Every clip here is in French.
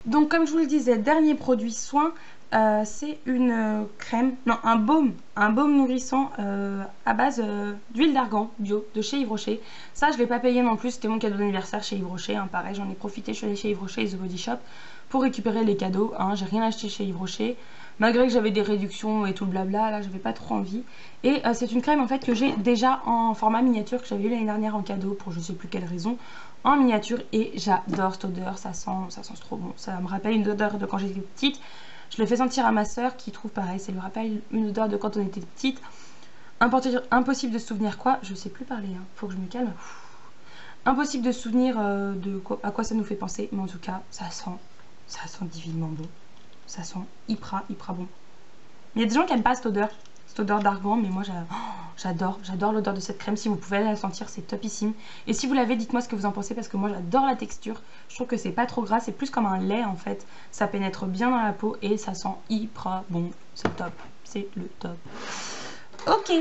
Donc comme je vous le disais, dernier produit soin, c'est une crème, non un baume nourrissant à base d'huile d'argan bio de chez Yves Rocher. Ça je ne l'ai pas payé non plus, c'était mon cadeau d'anniversaire chez Yves Rocher, hein, pareil j'en ai profité, je suis allée chez Yves Rocher et The Body Shop pour récupérer les cadeaux, hein, j'ai rien acheté chez Yves Rocher. Malgré que j'avais des réductions et tout le blabla, là j'avais pas trop envie. Et c'est une crème en fait que j'ai déjà en format miniature, que j'avais eu l'année dernière en cadeau pour je sais plus quelle raison, en miniature, et j'adore cette odeur, ça sent trop bon. Ça me rappelle une odeur de quand j'étais petite. Je le fais sentir à ma soeur qui trouve pareil, ça lui rappelle une odeur de quand on était petite. Impossible de se souvenir quoi, je sais plus parler, hein. Faut que je me calme. Impossible de se souvenir à quoi ça nous fait penser, mais en tout cas ça sent divinement bon. Ça sent hyper bon. Il y a des gens qui n'aiment pas cette odeur d'argan, mais moi j'adore l'odeur de cette crème. Si vous pouvez la sentir, c'est topissime. Et si vous l'avez, dites-moi ce que vous en pensez, parce que moi j'adore la texture. Je trouve que c'est pas trop gras, c'est plus comme un lait en fait. Ça pénètre bien dans la peau et ça sent hyper bon. C'est top, c'est le top. Ok,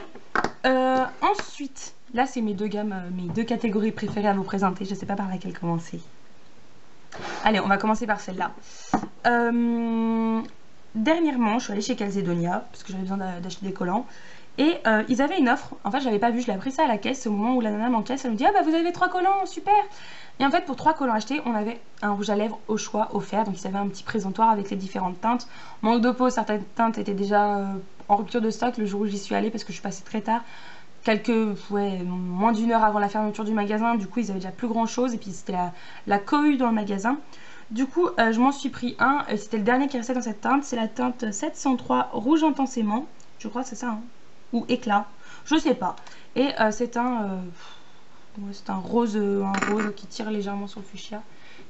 ensuite, là c'est mes deux gammes, mes deux catégories préférées à vous présenter. Je sais pas par laquelle commencer. Allez, on va commencer par celle-là. Dernièrement, je suis allée chez Calzedonia parce que j'avais besoin d'acheter des collants. Et ils avaient une offre. En fait, je l'avais pas vu, je l'ai appris ça à la caisse. Au moment où la nana m'encaisse, elle me dit: ah bah vous avez 3 collants, super. Et en fait, pour 3 collants achetés, on avait un rouge à lèvres au choix offert. Donc ils avaient un petit présentoir avec les différentes teintes. Manque de peau, certaines teintes étaient déjà en rupture de stock le jour où j'y suis allée parce que je suis passée très tard. Moins d'une heure avant la fermeture du magasin, du coup ils avaient déjà plus grand chose et puis c'était la cohue dans le magasin. Du coup je m'en suis pris un, c'était le dernier qui restait dans cette teinte, c'est la teinte 703 rouge intensément, je crois que c'est ça, hein, ou éclat, je sais pas. Et c'est un rose qui tire légèrement sur le fuchsia,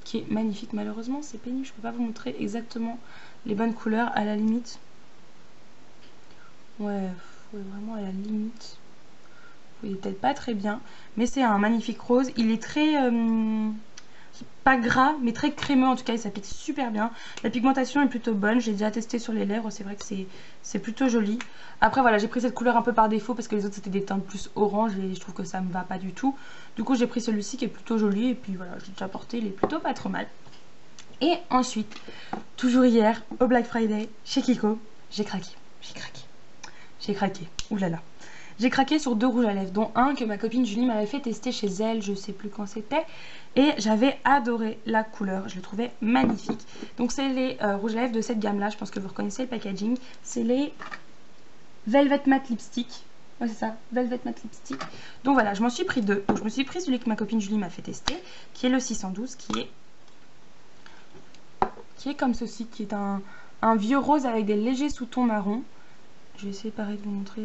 qui est magnifique. Malheureusement c'est pénible, je peux pas vous montrer exactement les bonnes couleurs, à la limite. Ouais, vraiment à la limite. Il est peut-être pas très bien, mais c'est un magnifique rose. Il est très pas gras, mais très crémeux en tout cas, il s'applique super bien. La pigmentation est plutôt bonne, j'ai déjà testé sur les lèvres, c'est vrai que c'est plutôt joli. Après voilà, j'ai pris cette couleur un peu par défaut parce que les autres c'était des teintes plus orange et je trouve que ça me va pas du tout. Du coup j'ai pris celui-ci qui est plutôt joli et puis voilà, je l'ai déjà porté, il est plutôt pas trop mal. Et ensuite, toujours hier, au Black Friday, chez Kiko, j'ai craqué. Oulala. J'ai craqué sur 2 rouges à lèvres, dont un que ma copine Julie m'avait fait tester chez elle, je sais plus quand c'était. Et j'avais adoré la couleur, je le trouvais magnifique. Donc c'est les rouges à lèvres de cette gamme-là, je pense que vous reconnaissez le packaging. C'est les Velvet Matte Lipstick. Ouais c'est ça, Velvet Matte Lipstick. Donc voilà, je m'en suis pris 2. Donc je me suis pris celui que ma copine Julie m'a fait tester, qui est le 612, qui est comme ceci, qui est un vieux rose avec des légers sous-tons marron. Je vais essayer pareil de vous montrer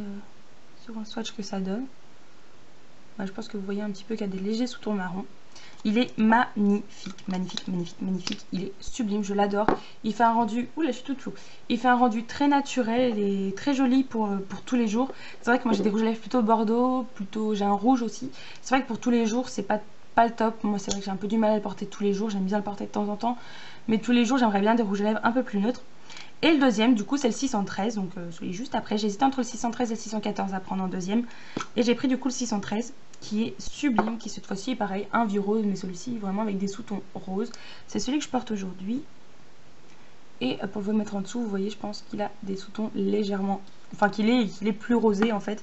sur un swatch que ça donne. Ouais, je pense que vous voyez un petit peu qu'il y a des légers sous-tons marron. Il est magnifique, magnifique. Il est sublime, je l'adore. Il fait un rendu, oula, je suis toute floue. Il fait un rendu très naturel et très joli pour tous les jours. C'est vrai que moi j'ai des rouges à lèvres plutôt bordeaux, j'ai un rouge aussi. C'est vrai que pour tous les jours, c'est pas le top. Moi c'est vrai que j'ai un peu du mal à le porter tous les jours. J'aime bien le porter de temps en temps. Mais tous les jours, j'aimerais bien des rouges à lèvres un peu plus neutres. Et le deuxième, du coup, c'est le 613, donc celui juste après. J'hésitais entre le 613 et le 614 à prendre en deuxième. Et j'ai pris du coup le 613, qui est sublime, qui cette fois-ci est pareil, un vieux rose, mais celui-ci vraiment avec des sous-tons roses. C'est celui que je porte aujourd'hui. Et pour vous le mettre en dessous, vous voyez, je pense qu'il a des sous-tons légèrement... Enfin, qu'il est plus rosé, en fait,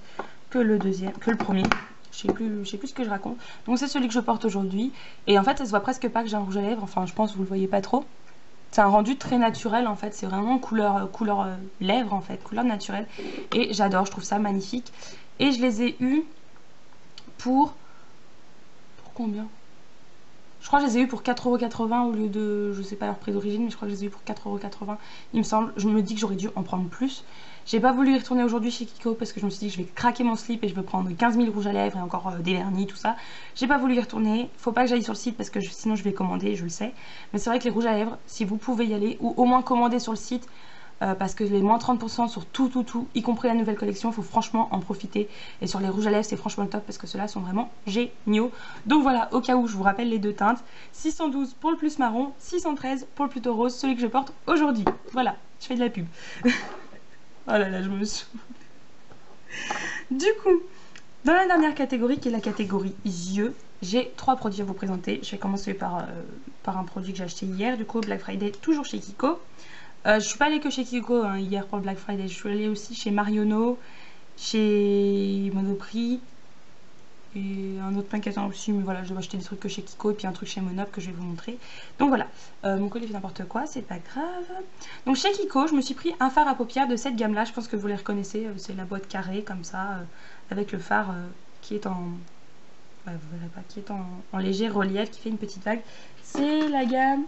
que le deuxième, que le premier. Je sais plus ce que je raconte. Donc c'est celui que je porte aujourd'hui. Et en fait, ça se voit presque pas que j'ai un rouge à lèvres. Enfin, je pense que vous le voyez pas trop. C'est un rendu très naturel en fait, c'est vraiment couleur lèvres en fait, couleur naturelle. Et j'adore, je trouve ça magnifique. Et je les ai eus pour combien? Je crois que je les ai eus pour 4,80 € au lieu de, je sais pas leur prix d'origine, mais je crois que je les ai eus pour 4,80 €. Il me semble, je me dis que j'aurais dû en prendre plus. J'ai pas voulu y retourner aujourd'hui chez Kiko parce que je me suis dit que je vais craquer mon slip et je vais prendre 15 000 rouges à lèvres et encore des vernis, tout ça. J'ai pas voulu y retourner. Faut pas que j'aille sur le site parce que sinon je vais commander, je le sais. Mais c'est vrai que les rouges à lèvres, si vous pouvez y aller ou au moins commander sur le site, parce que les moins 30% sur tout, y compris la nouvelle collection, il faut franchement en profiter. Et sur les rouges à lèvres, c'est franchement le top parce que ceux-là sont vraiment géniaux. Donc voilà, au cas où, je vous rappelle les deux teintes. 612 pour le plus marron, 613 pour le plutôt rose, celui que je porte aujourd'hui. Voilà, je fais de la pub. Oh là là, je me souviens. Du coup, dans la dernière catégorie, qui est la catégorie yeux, J'ai 3 produits à vous présenter. Je vais commencer par un produit que j'ai acheté hier, du coup Black Friday, toujours chez Kiko. Je suis pas allée que chez Kiko hein, hier pour le Black Friday, je suis allée aussi chez Marionneau, chez Monoprix et un autre magasin aussi, mais voilà, je vais acheter des trucs que chez Kiko et puis un truc chez Monop que je vais vous montrer. Donc voilà, mon collier fait n'importe quoi, c'est pas grave. Donc chez Kiko, je me suis pris un fard à paupières de cette gamme là, je pense que vous les reconnaissez, c'est la boîte carrée comme ça, avec le fard qui est en... Ouais, vous verrez pas, qui est en léger relief, qui fait une petite vague. C'est la gamme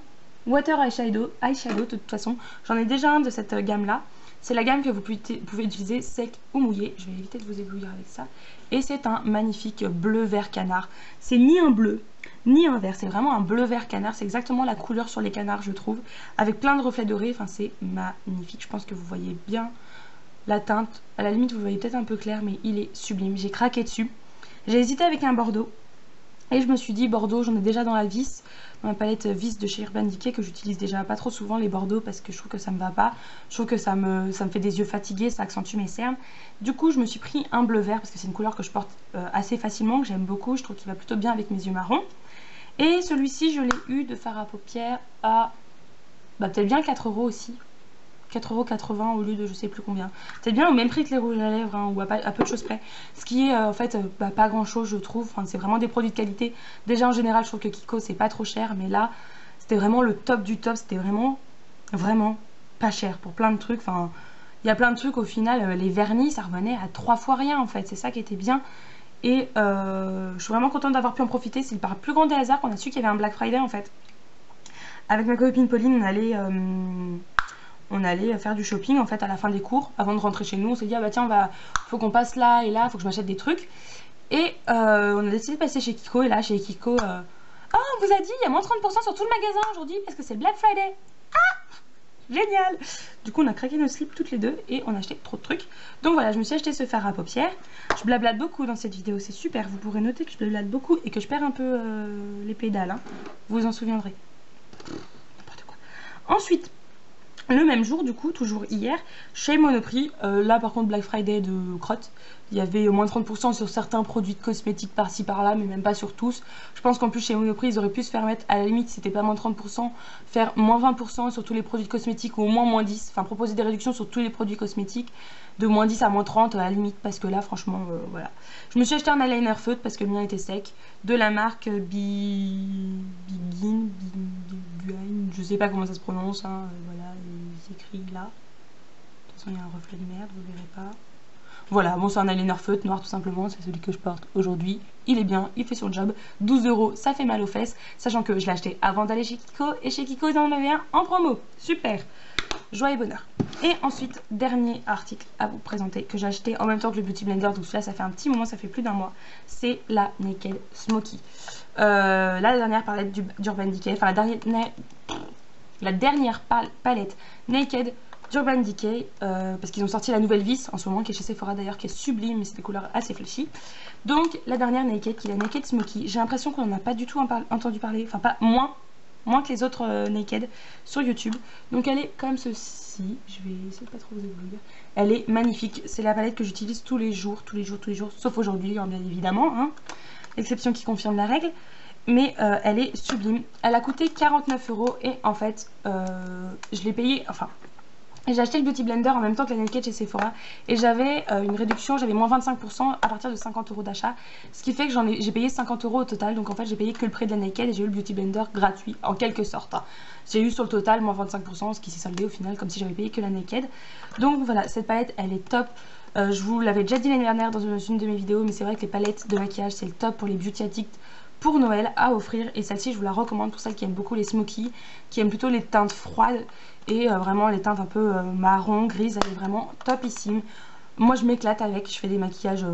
Water Eyeshadow, de toute façon. J'en ai déjà un de cette gamme là. C'est la gamme que vous pouvez utiliser sec ou mouillé. Je vais éviter de vous éblouir avec ça. Et c'est un magnifique bleu vert canard. C'est ni un bleu, ni un vert. C'est vraiment un bleu vert canard. C'est exactement la couleur sur les canards, je trouve. Avec plein de reflets dorés. Enfin, c'est magnifique. Je pense que vous voyez bien la teinte. À la limite, vous voyez peut-être un peu clair, mais il est sublime. J'ai craqué dessus. J'ai hésité avec un Bordeaux. Et je me suis dit, Bordeaux, j'en ai déjà dans la vis, dans ma palette vis de chez Urban Decay, que j'utilise déjà pas trop souvent les Bordeaux parce que je trouve que ça me va pas. Je trouve que ça me fait des yeux fatigués, ça accentue mes cernes. Du coup, je me suis pris un bleu vert parce que c'est une couleur que je porte assez facilement, que j'aime beaucoup. Je trouve qu'il va plutôt bien avec mes yeux marrons. Et celui-ci, je l'ai eu de fard à paupières à peut-être bien 4 € aussi. 4,80 € au lieu de je sais plus combien. C'est bien au même prix que les rouges à lèvres hein, ou à peu de choses près. Ce qui est en fait pas grand chose je trouve. Enfin, c'est vraiment des produits de qualité. Déjà en général je trouve que Kiko c'est pas trop cher. Mais là c'était vraiment le top du top. C'était vraiment pas cher pour plein de trucs. Enfin il y a plein de trucs au final. Les vernis ça revenait à 3 fois rien en fait. C'est ça qui était bien. Et je suis vraiment contente d'avoir pu en profiter. C'est par le plus grand des hasards qu'on a su qu'il y avait un Black Friday en fait. Avec ma copine Pauline on allait faire du shopping en fait à la fin des cours avant de rentrer chez nous. On s'est dit ah bah tiens faut qu'on passe là et là, faut que je m'achète des trucs. Et on a décidé de passer chez Kiko et là chez Kiko oh on vous a dit il y a moins 30% sur tout le magasin aujourd'hui parce que c'est Black Friday. Ah génial. Du coup on a craqué nos slips toutes les deux et on a acheté trop de trucs. Donc voilà, je me suis acheté ce fard à paupières. Je blablate beaucoup dans cette vidéo, c'est super. Vous pourrez noter que je blablate beaucoup et que je perds un peu les pédales hein. Vous vous en souviendrez. N'importe quoi. Ensuite le même jour, du coup, toujours hier, chez Monoprix, là par contre Black Friday de crotte, il y avait moins de 30% sur certains produits de cosmétiques par-ci par-là, mais même pas sur tous. Je pense qu'en plus chez Monoprix, ils auraient pu se faire mettre, à la limite, c'était pas moins de 30%, faire moins 20% sur tous les produits de cosmétiques ou au moins 10%, enfin proposer des réductions sur tous les produits cosmétiques, de moins 10 à moins 30 à la limite, parce que là, franchement, voilà. Je me suis acheté un eyeliner feutre parce que le mien était sec, de la marque Begin, je sais pas comment ça se prononce, hein, voilà, c'est écrit là. De toute façon, il y a un reflet de merde, vous verrez pas. Voilà, bon, c'est un eyeliner feutre noir tout simplement, c'est celui que je porte aujourd'hui. Il est bien, il fait son job. 12 €, ça fait mal aux fesses, sachant que je l'ai acheté avant d'aller chez Kiko, et chez Kiko, ils en avaient un en promo. Super, joie et bonheur. Et ensuite, dernier article à vous présenter, que j'ai acheté en même temps que le Beauty Blender, donc celui-là, ça fait un petit moment, ça fait plus d'un mois. C'est la Naked Smoky. La dernière palette d'Urban Decay, enfin la dernière palette Naked d'Urban Decay, parce qu'ils ont sorti la nouvelle vis en ce moment qui est chez Sephora d'ailleurs, qui est sublime, mais c'est des couleurs assez flashy. Donc la dernière Naked, qui est la Naked Smoky, j'ai l'impression qu'on n'en a pas du tout entendu parler, enfin pas moins que les autres Naked sur YouTube. Donc elle est comme ceci, je vais essayer de pas trop vous éblouir. Elle est magnifique, c'est la palette que j'utilise tous les jours, sauf aujourd'hui bien évidemment, hein. Exception qui confirme la règle. Mais elle est sublime. Elle a coûté 49 € et en fait, je l'ai payé, enfin, j'ai acheté le Beauty Blender en même temps que la Naked chez Sephora et j'avais une réduction, j'avais moins 25% à partir de 50 € d'achat. Ce qui fait que j'ai payé 50 € au total, donc en fait j'ai payé que le prix de la Naked et j'ai eu le Beauty Blender gratuit, en quelque sorte. Hein. J'ai eu sur le total moins 25%, ce qui s'est soldé au final comme si j'avais payé que la Naked. Donc voilà, cette palette elle est top. Je vous l'avais déjà dit l'année dernière dans une de mes vidéos, mais c'est vrai que les palettes de maquillage c'est le top pour les beauty addicts pour Noël à offrir. Et celle-ci je vous la recommande pour celles qui aiment beaucoup les smoky, qui aiment plutôt les teintes froides et vraiment les teintes un peu marron, grises. Elle est vraiment topissime. Moi je m'éclate avec, je fais des maquillages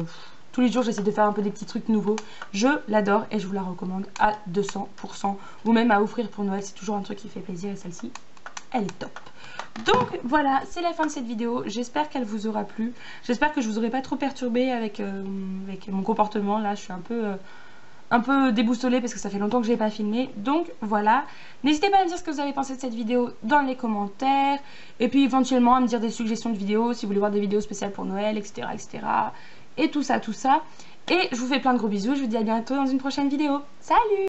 tous les jours, j'essaie de faire un peu des petits trucs nouveaux. Je l'adore et je vous la recommande à 200%, ou même à offrir pour Noël, c'est toujours un truc qui fait plaisir et celle-ci elle est top. Donc voilà, c'est la fin de cette vidéo. J'espère qu'elle vous aura plu. J'espère que je vous aurai pas trop perturbé avec mon comportement. Là, je suis un peu déboussolée parce que ça fait longtemps que je n'ai pas filmé. Donc voilà, n'hésitez pas à me dire ce que vous avez pensé de cette vidéo dans les commentaires. Et puis éventuellement à me dire des suggestions de vidéos si vous voulez voir des vidéos spéciales pour Noël, etc. etc. Et tout ça, tout ça. Et je vous fais plein de gros bisous, je vous dis à bientôt dans une prochaine vidéo. Salut!